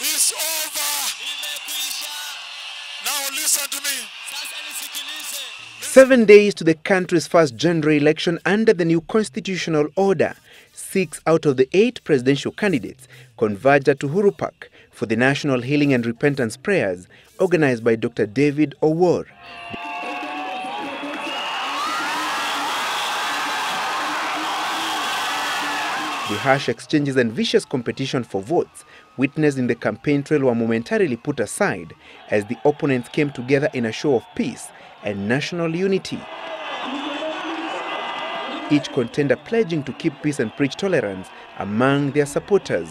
is over. Now listen to me. 7 days to the country's first general election under the new constitutional order. 6 out of the 8 presidential candidates converged at Uhuru Park for the National Healing and Repentance Prayers organized by Dr. David Uhuru. The harsh exchanges and vicious competition for votes witnessed in the campaign trail were momentarily put aside as the opponents came together in a show of peace and national unity. Each contender pledging to keep peace and preach tolerance among their supporters.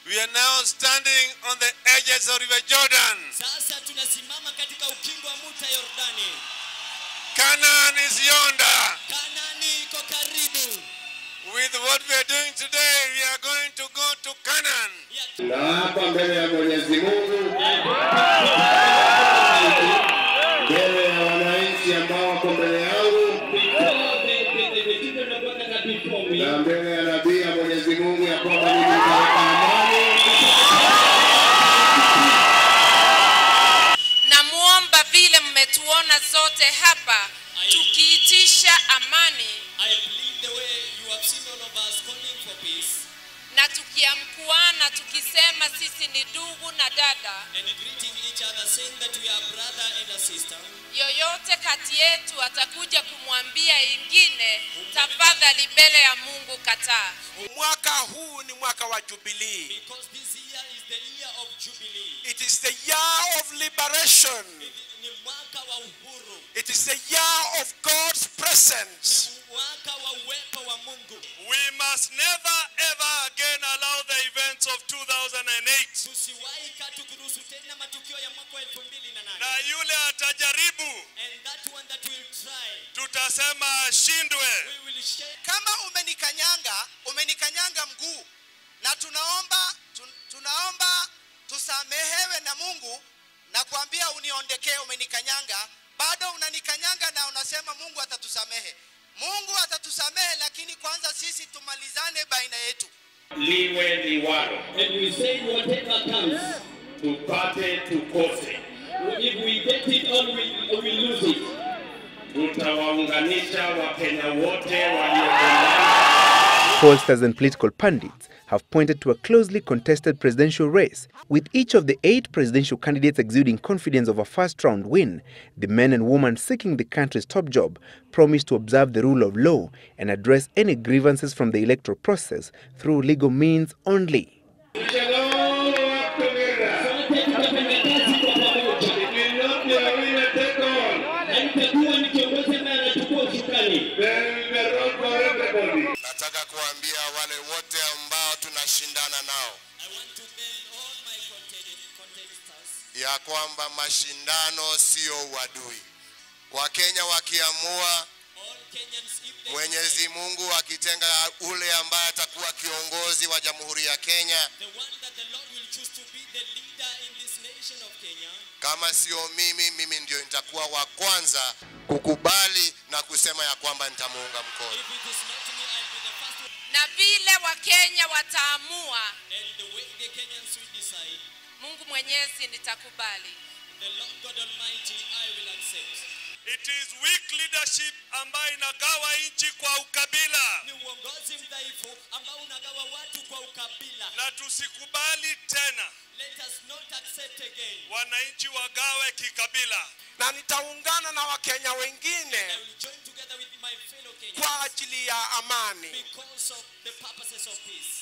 We are now standing on the edges of River Jordan. Canaan is yonder. With what we are doing today, we are going to go to Canaan. Na hapa mbele ya Mwenyezi Mungu, mbele ya wananchi ambao wako mbele yangu, na mbele ya nabii ya Mwenyezi Mungu ya kwamba mimi nitaweka amani. Namuomba vile mmetuona zote hapa tukiitisha amani. Na tukiamkuana tukisema sisi ni ndugu na dada. Yoyote kati yetu atakuja kumwambia ingine, tafadhali mbele ya Mungu kataa. Mwaka huu ni mwaka wa Jubilee. Because this year is the year of Jubilee. It is the year of liberation. Ni mwaka wa uhuru. It is the year of God's presence. Ni mwaka wa uwepo wa Mungu. We must never ever again allow the events of 2008. Tusiwahi katu kuruhusu tena matukio ya mwaka 2008. Na yule atajaribu, and that one that will try, tutasema ashindwe. we will share. Kama umenikanyanga mguu, na tunaomba tusamehewe na Mungu na kuambia uniondekee umenikanyanga, bado unanikanyanga na unasema Mungu atatusamehe. Mungu atatusamehe, lakini kwanza sisi tumalizane baina yetu. Liwe liwalo. And we say whatever comes, Tupate tukose. if we get it or we lose it. Tutawaunganisha Wakenya wote walioungana. Pollsters and political pundits have pointed to a closely contested presidential race, with each of the 8 presidential candidates exuding confidence of a first-round win. The men and women seeking the country's top job promise to observe the rule of law and address any grievances from the electoral process through legal means only. Nataka kuambia wale wote ambao tunashindana nao ya kwamba mashindano sio uadui. Wakenya wakiamua, Mwenyezi Mungu akitenga ule ambaye atakuwa kiongozi wa Jamhuri ya Kenya, kama sio mimi ndio nitakuwa wa kwanza kukubali na kusema ya kwamba nitamuunga mkono. Na vile Wakenya wataamua, Mungu Mwenyezi nitakubali. It is weak leadership ambayo inagawa nchi kwa ukabila. Ni uongozi mdhaifu ambao unagawa watu kwa ukabila. Na tusikubali tena. Let us not accept again. Wananchi wagawe kikabila. Na nitaungana na Wakenya wengine I will join together with my fellow Kenyans kwa ajili ya amani. because of the purposes of peace.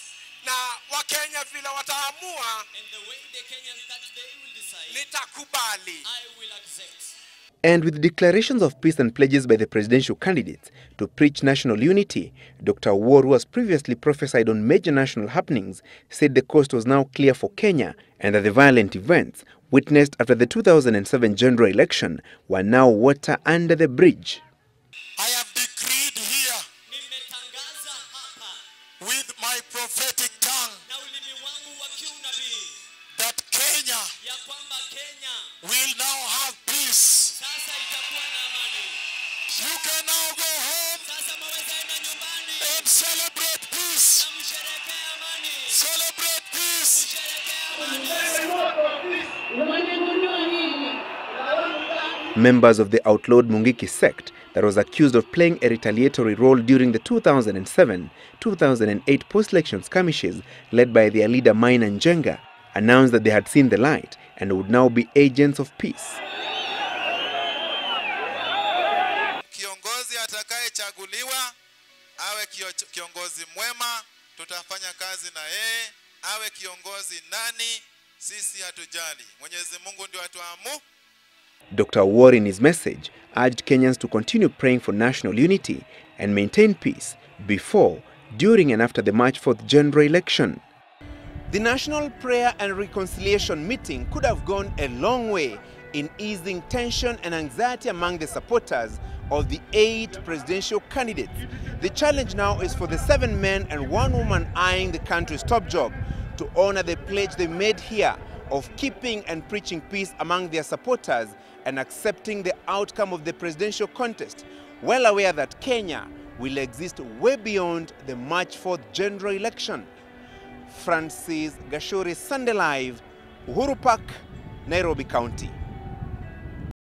Na Wakenya vile wataamua, And the way the Kenyans that they will decide, nitakubali. I will accept. And with declarations of peace and pledges by the presidential candidates to preach national unity, Dr. Uhuru, who was previously prophesied on major national happenings, said the coast was now clear for Kenya and that the violent events witnessed after the 2007 general election were now water under the bridge. I have decreed here Nimetangaza hapa with my prophetic tongue na ulimi wangu wa kiunabii that Kenya ya kwamba Kenya will now have peace. sasa itakuwa na amani. You can now go home Sasa maweza enda nyumbani and celebrate peace. na msherekea amani. Celebrate peace. Msherekea amani. Members of the outlawed Mungiki sect that was accused of playing a retaliatory role during the 2007-2008 post-election skirmishes led by their leader Maina Njenga announced that they had seen the light and would now be agents of peace. Kiongozi atakayechaguliwa awe kiongozi mwema, tutafanya kazi na yeye. Awe kiongozi nani, sisi hatujali. Mwenyezi Mungu ndio atuamu. Dr. War in his message urged Kenyans to continue praying for national unity and maintain peace before, during and after the March 4th general election. The National Prayer and Reconciliation meeting could have gone a long way in easing tension and anxiety among the supporters of the 8 presidential candidates. The challenge now is for the 7 men and 1 woman eyeing the country's top job to honor the pledge they made here of keeping and preaching peace among their supporters and accepting the outcome of the presidential contest, well aware that Kenya will exist way beyond the March 4th general election. Francis Gashuri, Sunday Live, Uhuru Park, Nairobi County.